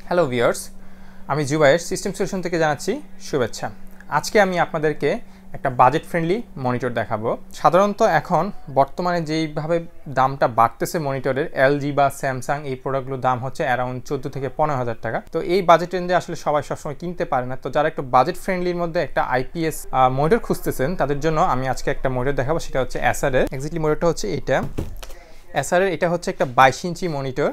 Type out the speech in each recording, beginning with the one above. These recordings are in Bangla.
হ্যালো ভিউয়ার্স, আমি জুবায়ের সিস্টেম সলিউশন থেকে জানাচ্ছি শুভেচ্ছা। আজকে আমি আপনাদেরকে একটা বাজেট ফ্রেন্ডলি মনিটর দেখাবো। সাধারণত এখন বর্তমানে যেইভাবে দামটা বাড়তেছে মনিটরের, এলজি বা স্যামসাং এই প্রোডাক্টগুলোর দাম হচ্ছে অ্যারাউন্ড 14 থেকে 15,000 টাকা। তো এই বাজেট রেঞ্জে আসলে সবাই সবসময় কিনতে পারে না। তো যারা একটু বাজেট ফ্রেন্ডলির মধ্যে একটা আইপিএস মনিটর খুঁজতেছেন তাদের জন্য আমি আজকে একটা মনিটর দেখাবো, সেটা হচ্ছে অ্যাসারের। এক্স্যাক্টলি মনিটরটা হচ্ছে এইটা অ্যাসারের। এটা হচ্ছে একটা 22 ইঞ্চি মনিটর,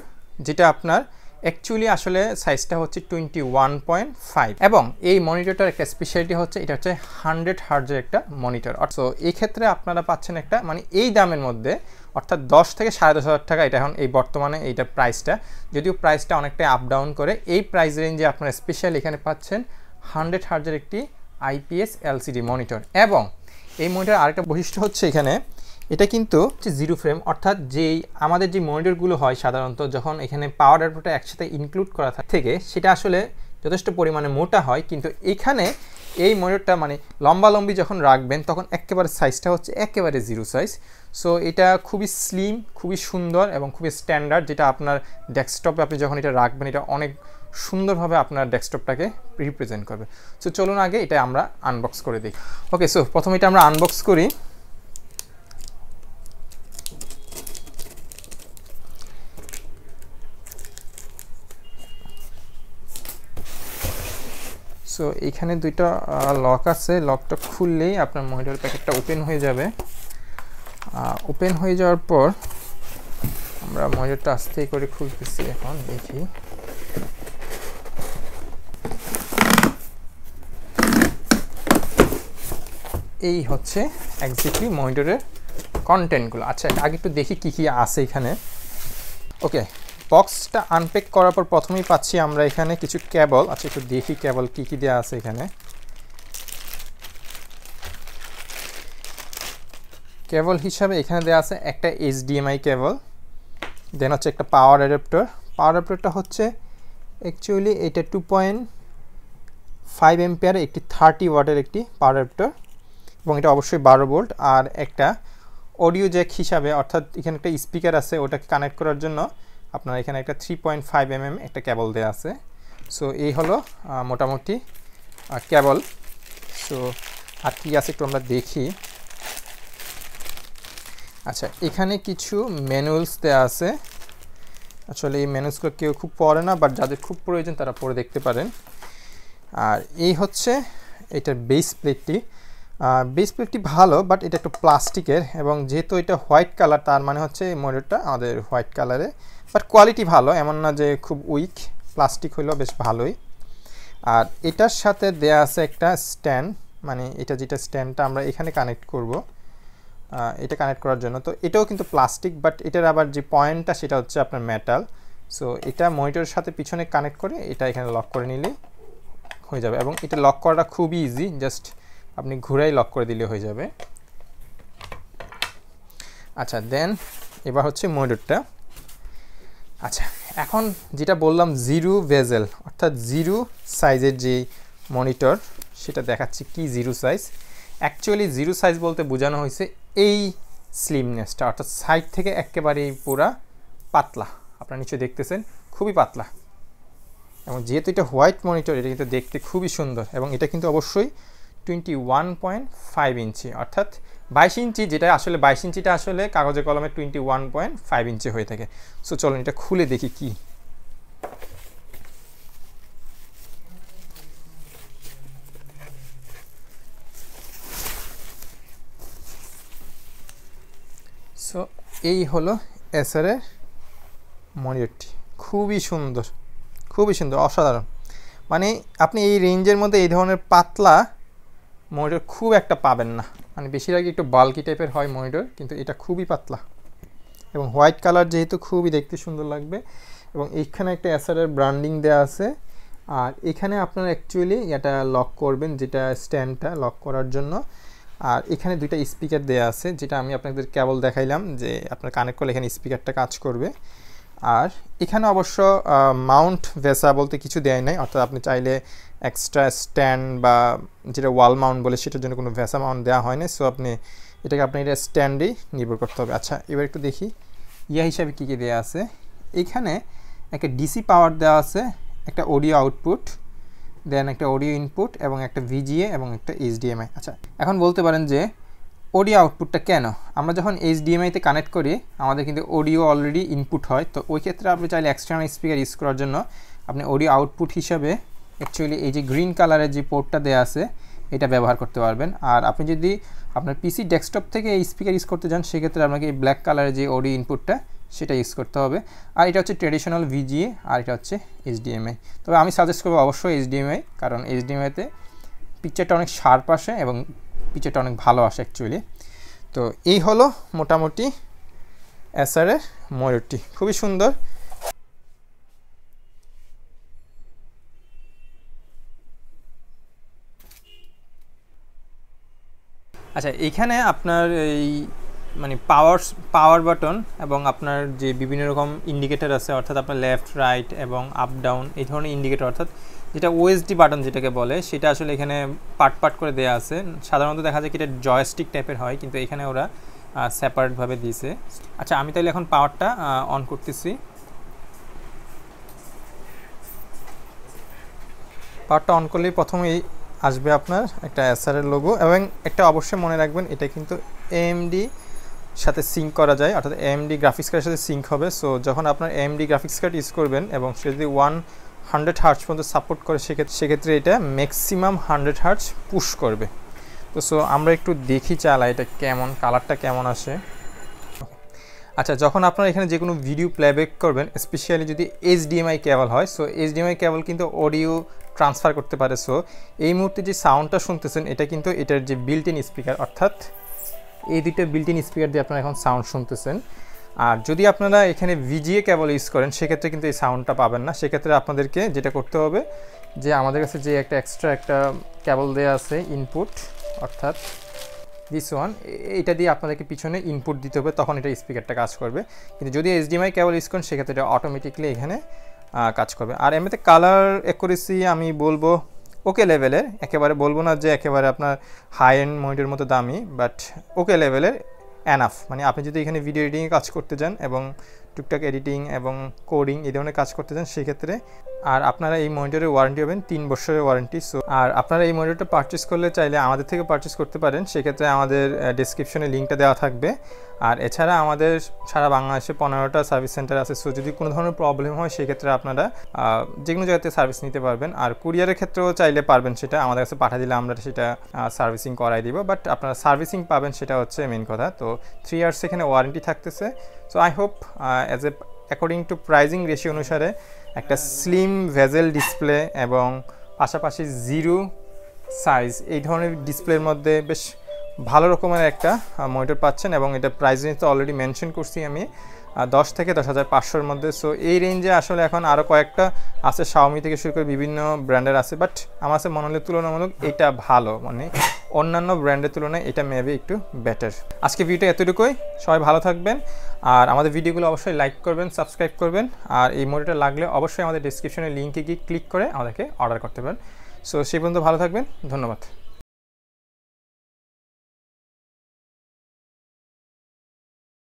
যেটা আপনার অ্যাকচুয়ালি আসলে সাইজটা হচ্ছে 21.5 এবং এই মনিটরটার একটা স্পেশালিটি হচ্ছে এটা হচ্ছে 100 হার্জের একটা মনিটর। সো এই ক্ষেত্রে আপনারা পাচ্ছেন একটা এই দামের মধ্যে, অর্থাৎ 10 থেকে 10,500 টাকা এটা এখন এই বর্তমানে এইটার প্রাইসটা, যদিও প্রাইসটা অনেকটাই আপ ডাউন করে। এই প্রাইস রেঞ্জে আপনারা স্পেশাল এখানে পাচ্ছেন 100 হার্জের একটি আইপিএস এলসিডি মনিটর। এবং এই মনিটর আরেকটা বৈশিষ্ট্য হচ্ছে এখানে এটা কিন্তু জিরো ফ্রেম, অর্থাৎ যেই আমাদের যে মনিটরগুলো হয় সাধারণত যখন এখানে পাওয়ার অ্যাডাপ্টারটা একসাথে ইনক্লুড করা থাকে সেটা আসলে যথেষ্ট পরিমাণে মোটা হয়, কিন্তু এখানে এই মনিটরটা লম্বালম্বি যখন রাখবেন তখন একেবারে সাইজটা হচ্ছে একেবারে জিরো সাইজ। সো এটা খুবই স্লিম, খুবই সুন্দর এবং খুবই স্ট্যান্ডার্ড, যেটা আপনার ডেস্কটপে আপনি যখন এটা রাখবেন এটা অনেক সুন্দরভাবে আপনার ডেস্কটপটাকে রিপ্রেজেন্ট করবে। সো চলুন আগে এটা আমরা আনবক্স করে দেখি। ওকে, সো প্রথমে এটা আমরা আনবক্স করি। সো এখানে দুইটা লক আছে, লকটা খুললেই আপনার মনিটর প্যাকেটটা ওপেন হয়ে যাবে। ওপেন হয়ে যাওয়ার পর আমরা মনিটরটা আস্তে করে খুলতেছি, এখন দেখি। এই হচ্ছে এক্স্যাক্টলি মনিটরের কন্টেন্টগুলো। আচ্ছা, আগে একটু দেখি কি কি আছে এখানে। ওকে, বক্সটা আনপ্যাক করার পর প্রথমেই পাচ্ছি আমরা এখানে কিছু কেবল। আচ্ছা, একটু দেখি কেবল কি কি দেওয়া আছে এখানে। কেবল হিসাবে এখানে দেওয়া আছে একটা এইচডিএমআই কেবল, দেন হচ্ছে একটা পাওয়ার অ্যাডাপ্টার। পাওয়ার অ্যাডাপ্টারটা হচ্ছে অ্যাকচুয়ালি এটা 2.5 এম্পিয়ারের একটি 30 ওয়াটের একটি পাওয়ার অ্যাডাপ্টার, এবং এটা অবশ্যই 12 ভোল্ট। আর একটা অডিও জ্যাক হিসাবে, অর্থাৎ এখানে একটা স্পিকার আছে, ওটাকে কানেক্ট করার জন্য আপনার এখানে একটা 3.5 mm একটা কেবল দেওয়া আছে। সো এই হলো মোটামুটি কেবল। সো আর কি আছে একটু আমরা দেখি। আচ্ছা, এখানে কিছু ম্যানুয়ালস দেওয়া আছে। আসলে এই ম্যানুয়ালসগুলো কেউ খুব পড়ে না, বাট যাদের খুব প্রয়োজন তারা পড়ে দেখতে পারেন। আর এই হচ্ছে এটার বেস প্লেটটি। বেস প্লেটটি ভালো, বাট এটা একটু প্লাস্টিকের, এবং যেহেতু এটা হোয়াইট কালার তার মানে হচ্ছে এই মনিটরটা আমাদের হোয়াইট কালারে, বাট কোয়ালিটি ভালো, এমন না যে খুব উইক। প্লাস্টিক হইলেও বেশ ভালোই। আর এটার সাথে দেয়া আছে একটা স্ট্যান্ড, এটা যেটা স্ট্যান্ডটা আমরা এখানে কানেক্ট করব, এটা কানেক্ট করার জন্য। তো এটাও কিন্তু প্লাস্টিক, বাট এটার আবার যে পয়েন্টটা সেটা হচ্ছে আপনার মেটাল। সো এটা মনিটরের সাথে পিছনে কানেক্ট করে এটা এখানে লক করে নিলেই হয়ে যাবে, এবং এটা লক করাটা খুবই ইজি, জাস্ট আপনি ঘুরাই লক করে দিলে হয়ে যাবে। আচ্ছা, দেন এবার হচ্ছে মনিটরটা। আচ্ছা, এখন যেটা বললাম জিরো ভেজেল, অর্থাৎ জিরো সাইজের যে মনিটর সেটা দেখাচ্ছি। কি zero size? Actually zero size বলতে বোঝানো হয়েছে এই স্লিমনেসটা, অর্থাৎ সাইড থেকে একেবারেই পুরা পাতলা। আপনারা নিশ্চয়ই দেখতেছেন খুবই পাতলা, এবং যেহেতু এটা হোয়াইট মনিটর এটা কিন্তু দেখতে খুবই সুন্দর। এবং এটা কিন্তু অবশ্যই 21.5 ইঞ্চি, অর্থাৎ 22 ইঞ্চি, যেটা আসলে 22 ইঞ্চিটা আসলে কাগজে কলমে 21.5 ইঞ্চি হয়ে থাকে। সো চলুন এটা খুলে দেখি কি। সো এই হলো এসারের মনিটরটি। খুবই সুন্দর, খুবই সুন্দর, অসাধারণ। আপনি এই রেঞ্জের মধ্যে এই ধরনের পাতলা মনিটর খুব একটা পাবেন না। বেশিরভাগই একটু বাল্কি টাইপের হয় মনিটর, কিন্তু এটা খুবই পাতলা এবং হোয়াইট কালার, যেহেতু খুবই দেখতে সুন্দর লাগবে। এবং এইখানে একটা এসারের ব্র্যান্ডিং দেওয়া আছে। আর এখানে আপনারা অ্যাকচুয়ালি এটা লক করবেন, যেটা স্ট্যান্ডটা লক করার জন্য। আর এখানে দুইটা স্পিকার দেওয়া আছে, যেটা আমি আপনাদের কেবল দেখাইলাম যে আপনার কানেক্ট করলে এখানে স্পিকারটা কাজ করবে। আর এখানে অবশ্য মাউন্ট ভেসা বলতে কিছু দেয় নাই, অর্থাৎ আপনি চাইলে এক্সট্রা স্ট্যান্ড বা যেটা ওয়াল মাউন্ট বলে সেটার জন্য কোনো ভেসা মাউন্ট দেওয়া হয়নি। সো এটাকে আপনি এটা স্ট্যান্ডেই নির্ভর করতে হবে। আচ্ছা, এবার একটু দেখি হিসাবে কী কী দেওয়া আছে। এখানে একটা ডিসি পাওয়ার দেওয়া আছে একটা অডিও আউটপুট, দেন একটা অডিও ইনপুট এবং একটা VGA এবং একটা HDMI। আচ্ছা, এখন বলতে পারেন যে অডিও আউটপুটটা কেন? আমরা যখন HDMI-তে কানেক্ট করি আমাদের কিন্তু অডিও অলরেডি ইনপুট হয়, তো ওই ক্ষেত্রে আপনি চাইলে এক্সটার্নাল স্পিকার ইউজ করার জন্য আপনি অডিও আউটপুট হিসাবে অ্যাকচুয়ালি এই যে গ্রিন কালারের যে পোর্টটা দেওয়া আছে এটা ব্যবহার করতে পারবেন। আর আপনি যদি আপনার পিসি ডেস্কটপ থেকে এই স্পিকার ইউজ করতে চান সেক্ষেত্রে আপনাকে এই ব্ল্যাক কালারের যে অডিও ইনপুটটা সেটা ইউজ করতে হবে। আর এটা হচ্ছে ট্র্যাডিশনাল VGA আর এটা হচ্ছে HDMI। তবে আমি সাজেস্ট করবো অবশ্যই HDMI, কারণ HDMI-তে পিকচারটা অনেক শার্প আসে এবং পিকচারটা অনেক ভালো আসে অ্যাকচুয়ালি। তো এই হলো মোটামুটি এসারের ময়ূরটি, খুবই সুন্দর। আচ্ছা, এইখানে আপনার এই মানে পাওয়ার বাটন এবং আপনার যে বিভিন্ন রকম ইন্ডিকেটর আছে, অর্থাৎ আপনার লেফট রাইট এবং আপ ডাউন এই ধরনের ইন্ডিকেটর, অর্থাৎ যেটা OSD বাটন যেটাকে বলে, সেটা আসলে এখানে পার্ট করে দেওয়া আছে। সাধারণত দেখা যায় কি এটা জয়স্টিক টাইপের হয়, কিন্তু এখানে ওরা সেপারেটভাবে দিয়েছে। আচ্ছা, আমি তাহলে এখন পাওয়ারটা অন করতেছি। পাওয়ারটা অন করলেই প্রথমেই আসবে আপনার একটা এসারের লোগো, এবং একটা অবশ্যই মনে রাখবেন এটা কিন্তু AMD সাথে সিঙ্ক করা যায়, অর্থাৎ AMD গ্রাফিক্স কার্ডের সাথে সিঙ্ক হবে। সো যখন আপনার AMD গ্রাফিক্স কার্ড ইউজ করবেন এবং সে যদি 100 হার্টজ পর্যন্ত সাপোর্ট করে সেক্ষেত্রে এটা ম্যাক্সিমাম 100 হার্টজ পুশ করবে। তো সো আমরা একটু দেখি চালা এটা কেমন, কালারটা কেমন আসে। আচ্ছা, যখন আপনারা এখানে যে কোনো ভিডিও প্লেব্যাক করবেন, স্পেশালি যদি HDMI কেবল হয়, সো HDMI কেবল কিন্তু অডিও ট্রান্সফার করতে পারে। সো এই মুহূর্তে যে সাউন্ডটা শুনতেছেন এটা কিন্তু এটার যে বিল্ট ইন স্পিকার, অর্থাৎ এই দুইটা বিল্ট ইন স্পিকার দিয়ে আপনারা এখন সাউন্ড শুনতেছেন। আর যদি আপনারা এখানে VGA কেবল ইউজ করেন সেক্ষেত্রে কিন্তু এই সাউন্ডটা পাবেন না। সেক্ষেত্রে আপনাদেরকে যেটা করতে হবে যে আমাদের কাছে যে একটা এক্সট্রা একটা কেবল দেওয়া আছে ইনপুট, অর্থাৎ দিস ওয়ান, এটা দিয়ে আপনাদেরকে পিছনে ইনপুট দিতে হবে, তখন এটা স্পিকারটা কাজ করবে। কিন্তু যদি HDMI কেবল ইউজ করেন সেক্ষেত্রে এটা অটোমেটিকলি এখানে কাজ করবে। আর এমনিতে কালার অ্যাকুরেসি আমি বলবো ওকে লেভেলের, একেবারে বলবো না যে একেবারে আপনার হাই এন্ড মনিটরের মতো দামি, বাট ওকে লেভেলের এনাফ। মানে আপনি যদি এখানে ভিডিও এডিটিংয়ে কাজ করতে যান এবং টুকটাক এডিটিং এবং কোডিং এই ধরনের কাজ করতে চান সেক্ষেত্রে, আর আপনারা এই মনিটরের ওয়ারেন্টি পাবেন 3 বছরের ওয়ারেন্টি। সো আর আপনারা এই মনিটরটা পারচেস করলে চাইলে আমাদের থেকে পারচেস করতে পারেন, সেক্ষেত্রে আমাদের ডেসক্রিপশনে লিঙ্কটা দেওয়া থাকবে। আর এছাড়া আমাদের সারা বাংলাদেশে 15টা সার্ভিস সেন্টার আছে। সো যদি কোনো ধরনের প্রবলেম হয় সেক্ষেত্রে আপনারা যে কোনো জায়গাতে সার্ভিস নিতে পারবেন। আর কুরিয়ারের ক্ষেত্রেও চাইলে পারবেন, সেটা আমাদের কাছে পাঠিয়ে দিলে আমরা সেটা সার্ভিসিং করাই দিব। বাট আপনারা সার্ভিসিং পাবেন সেটা হচ্ছে মেন কথা। তো 3 ইয়ার্স এখানে ওয়ারেন্টি থাকতেছে। So I hope according to pricing ratio অনুসারে একটা স্লিম ভেজেল ডিসপ্লে এবং পাশাপাশি জিরো সাইজ এই ধরনের ডিসপ্লের মধ্যে বেশ ভালো রকমের একটা মনিটর পাচ্ছেন। এবং এটা প্রাইস রেঞ্জ তো অলরেডি মেনশন করছি আমি 10 থেকে 10,500-র মধ্যে। সো এই রেঞ্জে আসলে এখন আরও কয়েকটা আছে, Xiaomi থেকে শুরু করে বিভিন্ন ব্র্যান্ডের আছে, বাট আমার কাছে মনে হলে তুলনামূলক এটা ভালো, মানে অন্যান্য ব্র্যান্ডের তুলনায় এটা মেবি একটু বেটার। আজকে ভিডিওটা এতটুকুই, সবাই ভালো থাকবেন। আর আমাদের ভিডিওগুলো অবশ্যই লাইক করবেন, সাবস্ক্রাইব করবেন। আর এই মনিটর লাগলে অবশ্যই আমাদের ডেসক্রিপশনে লিঙ্কে গিয়ে ক্লিক করে আমাদেরকে অর্ডার করতে পারেন। সো সেই পর্যন্ত ভালো থাকবেন, ধন্যবাদ।